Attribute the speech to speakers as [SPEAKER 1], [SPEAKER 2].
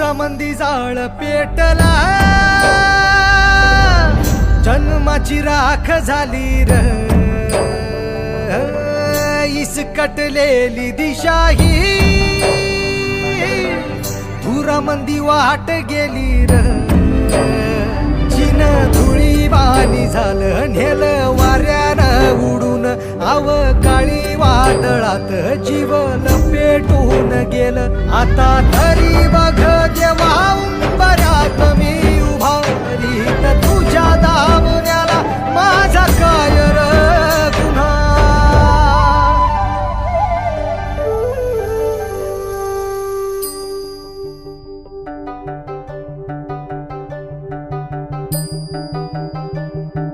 [SPEAKER 1] धुरामंदी जाळ पेटला, जन्माची राख झाली र, इसकटलेली दिशाही धुरामंदी वाट गेली र, चिन धुळी वाणी झालं नेलं वाऱ्यानं उडून, अवकाळी वादळात जीवन पेटून गेलं, आता तरी